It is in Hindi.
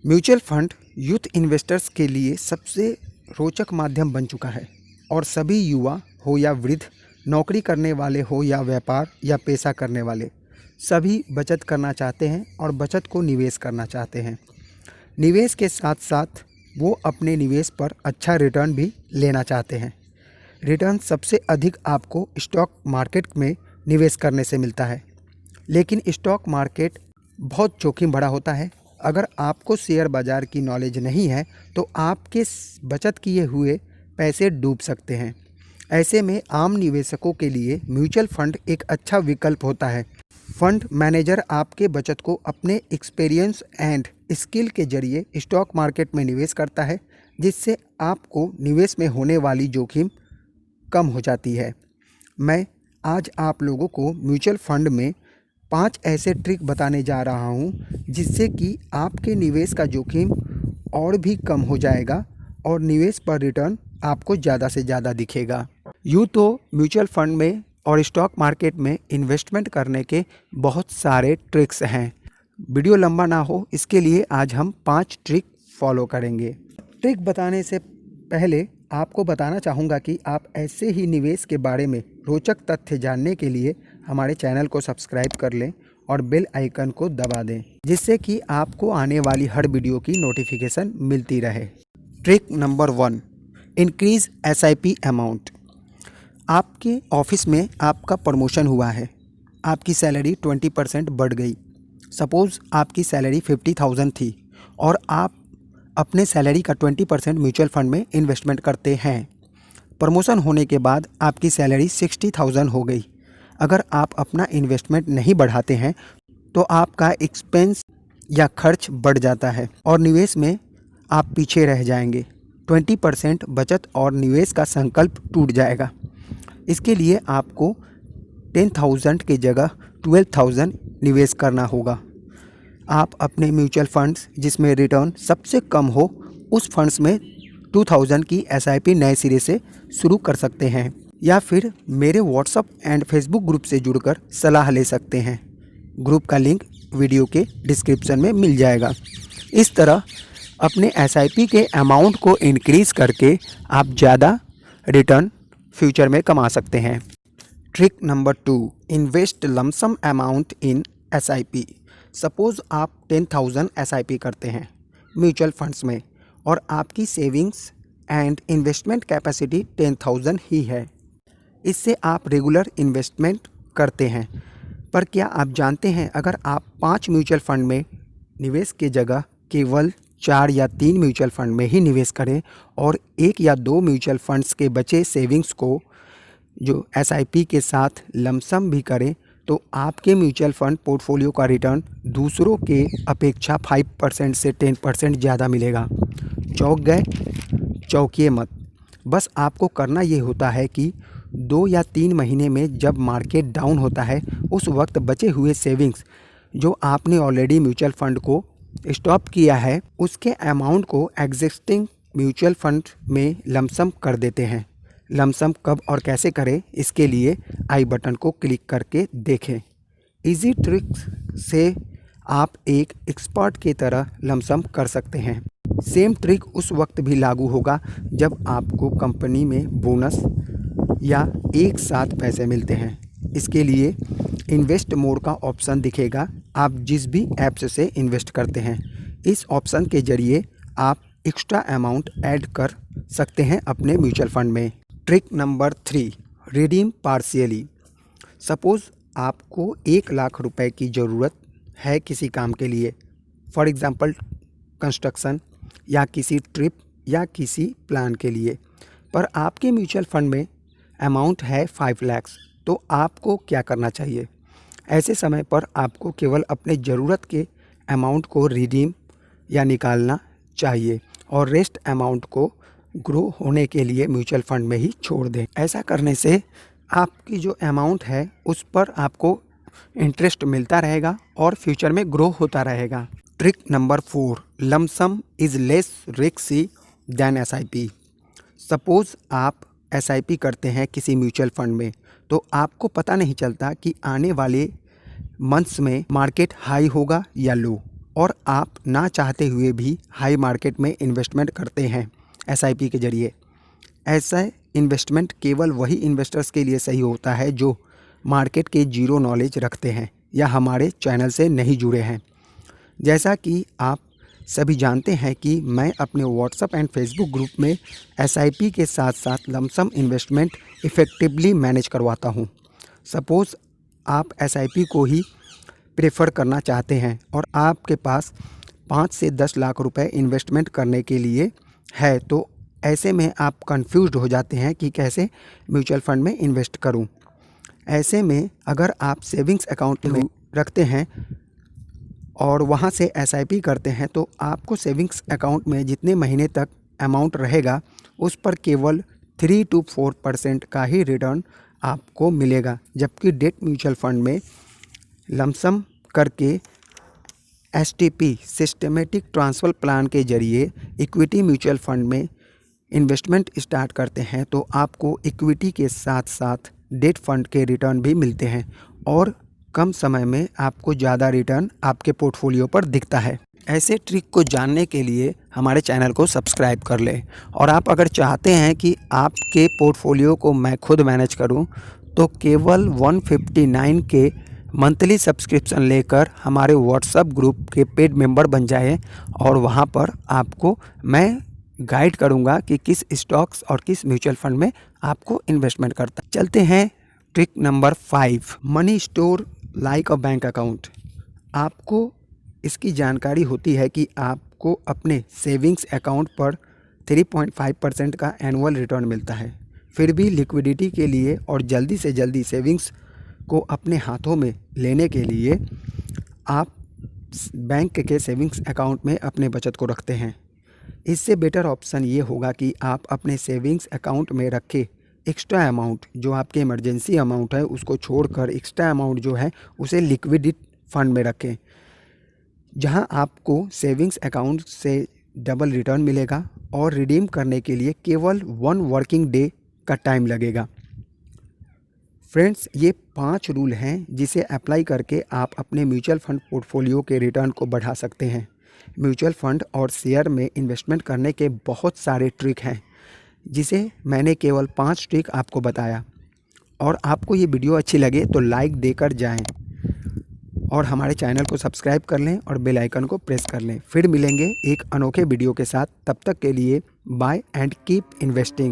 म्यूचुअल फंड यूथ इन्वेस्टर्स के लिए सबसे रोचक माध्यम बन चुका है और सभी युवा हो या वृद्ध, नौकरी करने वाले हो या व्यापार या पेशा करने वाले, सभी बचत करना चाहते हैं और बचत को निवेश करना चाहते हैं। निवेश के साथ साथ वो अपने निवेश पर अच्छा रिटर्न भी लेना चाहते हैं। रिटर्न सबसे अधिक आपको स्टॉक मार्केट में निवेश करने से मिलता है, लेकिन स्टॉक मार्केट बहुत जोखिम भरा होता है। अगर आपको शेयर बाज़ार की नॉलेज नहीं है तो आपके बचत किए हुए पैसे डूब सकते हैं। ऐसे में आम निवेशकों के लिए म्यूचुअल फंड एक अच्छा विकल्प होता है। फंड मैनेजर आपके बचत को अपने एक्सपीरियंस एंड स्किल के जरिए स्टॉक मार्केट में निवेश करता है, जिससे आपको निवेश में होने वाली जोखिम कम हो जाती है। मैं आज आप लोगों को म्यूचुअल फंड में 5 ऐसे ट्रिक बताने जा रहा हूं, जिससे कि आपके निवेश का जोखिम और भी कम हो जाएगा और निवेश पर रिटर्न आपको ज़्यादा से ज़्यादा दिखेगा। यूँ तो म्यूचुअल फंड में और स्टॉक मार्केट में इन्वेस्टमेंट करने के बहुत सारे ट्रिक्स हैं। वीडियो लंबा ना हो इसके लिए आज हम 5 ट्रिक फॉलो करेंगे। ट्रिक बताने से पहले आपको बताना चाहूँगा कि आप ऐसे ही निवेश के बारे में रोचक तथ्य जानने के लिए हमारे चैनल को सब्सक्राइब कर लें और बेल आइकन को दबा दें, जिससे कि आपको आने वाली हर वीडियो की नोटिफिकेशन मिलती रहे। Trick number 1, increase SIP amount. आपके ऑफिस में आपका प्रमोशन हुआ है, आपकी सैलरी 20% बढ़ गई। सपोज़ आपकी सैलरी 50,000 थी और आप अपने सैलरी का 20% म्यूचुअल फंड में इन्वेस्टमेंट करते हैं। प्रमोशन होने के बाद आपकी सैलरी 60,000 हो गई। अगर आप अपना इन्वेस्टमेंट नहीं बढ़ाते हैं तो आपका एक्सपेंस या खर्च बढ़ जाता है और निवेश में आप पीछे रह जाएंगे। 20% बचत और निवेश का संकल्प टूट जाएगा। इसके लिए आपको 10,000 की जगह 12,000 निवेश करना होगा। आप अपने म्यूचुअल फंड्स जिसमें रिटर्न सबसे कम हो उस फंड्स में 2,000 की SIP नए सिरे से शुरू कर सकते हैं, या फिर मेरे व्हाट्सएप एंड फेसबुक ग्रुप से जुड़कर सलाह ले सकते हैं। ग्रुप का लिंक वीडियो के डिस्क्रिप्शन में मिल जाएगा। इस तरह अपने SIP के अमाउंट को इंक्रीज़ करके आप ज़्यादा रिटर्न फ्यूचर में कमा सकते हैं। Trick number 2, invest lump sum amount in SIP। Suppose आप 10,000 SIP करते हैं म्यूचुअल फंड्स में और आपकी सेविंग्स एंड इन्वेस्टमेंट कैपेसिटी 10,000 ही है। इससे आप रेगुलर इन्वेस्टमेंट करते हैं। पर क्या आप जानते हैं, अगर आप 5 म्यूचुअल फंड में निवेश की जगह केवल 4 या 3 म्यूचुअल फंड में ही निवेश करें और 1 या 2 म्यूचुअल फंड्स के बचे सेविंग्स को जो SIP के साथ लमसम भी करें, तो आपके म्यूचुअल फंड पोर्टफोलियो का रिटर्न दूसरों के अपेक्षा 5% से 10% ज़्यादा मिलेगा। चौंक गए? चौंकिए मत। बस आपको करना ये होता है कि 2 या 3 महीने में जब मार्केट डाउन होता है उस वक्त बचे हुए सेविंग्स जो आपने ऑलरेडी म्यूचुअल फंड को स्टॉप किया है उसके अमाउंट को एग्जिस्टिंग म्यूचुअल फंड में लमसम कर देते हैं। लमसम कब और कैसे करें, इसके लिए आई बटन को क्लिक करके देखें। इजी ट्रिक से आप एक एक्सपर्ट की तरह लमसम कर सकते हैं। सेम ट्रिक उस वक्त भी लागू होगा जब आपको कंपनी में बोनस या एक साथ पैसे मिलते हैं। इसके लिए इन्वेस्ट मोड का ऑप्शन दिखेगा आप जिस भी ऐप्स से इन्वेस्ट करते हैं। इस ऑप्शन के ज़रिए आप एक्स्ट्रा अमाउंट ऐड कर सकते हैं अपने म्यूचुअल फंड में। Trick number 3, redeem partially. Suppose आपको 1 लाख रुपए की ज़रूरत है किसी काम के लिए, फॉर एग्ज़ाम्पल कंस्ट्रक्शन या किसी ट्रिप या किसी प्लान के लिए, पर आपके म्यूचुअल फंड में अमाउंट है 5 लाख। तो आपको क्या करना चाहिए? ऐसे समय पर आपको केवल अपने ज़रूरत के अमाउंट को रिडीम या निकालना चाहिए और रेस्ट अमाउंट को ग्रो होने के लिए म्यूचुअल फंड में ही छोड़ दें। ऐसा करने से आपकी जो अमाउंट है उस पर आपको इंटरेस्ट मिलता रहेगा और फ्यूचर में ग्रो होता रहेगा। Trick number 4, lump sum is less risky than SIP। Suppose आप SIP करते हैं किसी म्यूचुअल फंड में, तो आपको पता नहीं चलता कि आने वाले मंथ्स में मार्केट हाई होगा या लो, और आप ना चाहते हुए भी हाई मार्केट में इन्वेस्टमेंट करते हैं एसआईपी के ज़रिए। ऐसा इन्वेस्टमेंट केवल वही इन्वेस्टर्स के लिए सही होता है जो मार्केट के जीरो नॉलेज रखते हैं या हमारे चैनल से नहीं जुड़े हैं। जैसा कि आप सभी जानते हैं कि मैं अपने व्हाट्सएप एंड फेसबुक ग्रुप में एसआईपी के साथ साथ लमसम इन्वेस्टमेंट इफ़ेक्टिवली मैनेज करवाता हूं। सपोज़ आप एसआईपी को ही प्रेफर करना चाहते हैं और आपके पास 5 से 10 लाख रुपए इन्वेस्टमेंट करने के लिए है, तो ऐसे में आप कंफ्यूज्ड हो जाते हैं कि कैसे म्यूचुअल फंड में इन्वेस्ट करूं। ऐसे में अगर आप सेविंग्स अकाउंट में रखते हैं और वहां से एसआईपी करते हैं तो आपको सेविंग्स अकाउंट में जितने महीने तक अमाउंट रहेगा उस पर केवल 3 to 4% का ही रिटर्न आपको मिलेगा, जबकि डेट म्यूचुअल फंड में लमसम करके एसटीपी सिस्टमेटिक ट्रांसफर प्लान के जरिए इक्विटी म्यूचुअल फंड में इन्वेस्टमेंट स्टार्ट करते हैं तो आपको इक्विटी के साथ साथ डेट फंड के रिटर्न भी मिलते हैं और कम समय में आपको ज़्यादा रिटर्न आपके पोर्टफोलियो पर दिखता है। ऐसे ट्रिक को जानने के लिए हमारे चैनल को सब्सक्राइब कर लें। और आप अगर चाहते हैं कि आपके पोर्टफोलियो को मैं खुद मैनेज करूं तो केवल 159 के मंथली सब्सक्रिप्शन लेकर हमारे व्हाट्सएप ग्रुप के पेड मेंबर बन जाएं और वहां पर आपको मैं गाइड करूंगा कि किस स्टॉक्स और किस म्यूचुअल फंड में आपको इन्वेस्टमेंट करता। चलते हैं trick number 5, money store like a bank account. आपको इसकी जानकारी होती है कि आपको अपने सेविंग्स अकाउंट पर 3.5% का एनुअल रिटर्न मिलता है, फिर भी लिक्विडिटी के लिए और जल्दी से जल्दी सेविंग्स को अपने हाथों में लेने के लिए आप बैंक के सेविंग्स अकाउंट में अपने बचत को रखते हैं। इससे बेटर ऑप्शन ये होगा कि आप अपने सेविंग्स अकाउंट में रखे एक्स्ट्रा अमाउंट जो आपके इमरजेंसी अमाउंट है उसको छोड़कर एक्स्ट्रा अमाउंट जो है उसे लिक्विडिट फंड में रखें, जहां आपको सेविंग्स अकाउंट से डबल रिटर्न मिलेगा और रिडीम करने के लिए केवल 1 वर्किंग डे का टाइम लगेगा। फ्रेंड्स, ये 5 रूल हैं जिसे अप्लाई करके आप अपने म्यूचुअल फंड पोर्टफोलियो के रिटर्न को बढ़ा सकते हैं। म्यूचुअल फंड और शेयर में इन्वेस्टमेंट करने के बहुत सारे ट्रिक हैं जिसे मैंने केवल 5 ट्रिक आपको बताया। और आपको ये वीडियो अच्छी लगे तो लाइक देकर जाएं और हमारे चैनल को सब्सक्राइब कर लें और बेल आइकन को प्रेस कर लें। फिर मिलेंगे एक अनोखे वीडियो के साथ, तब तक के लिए बाय एंड कीप इन्वेस्टिंग।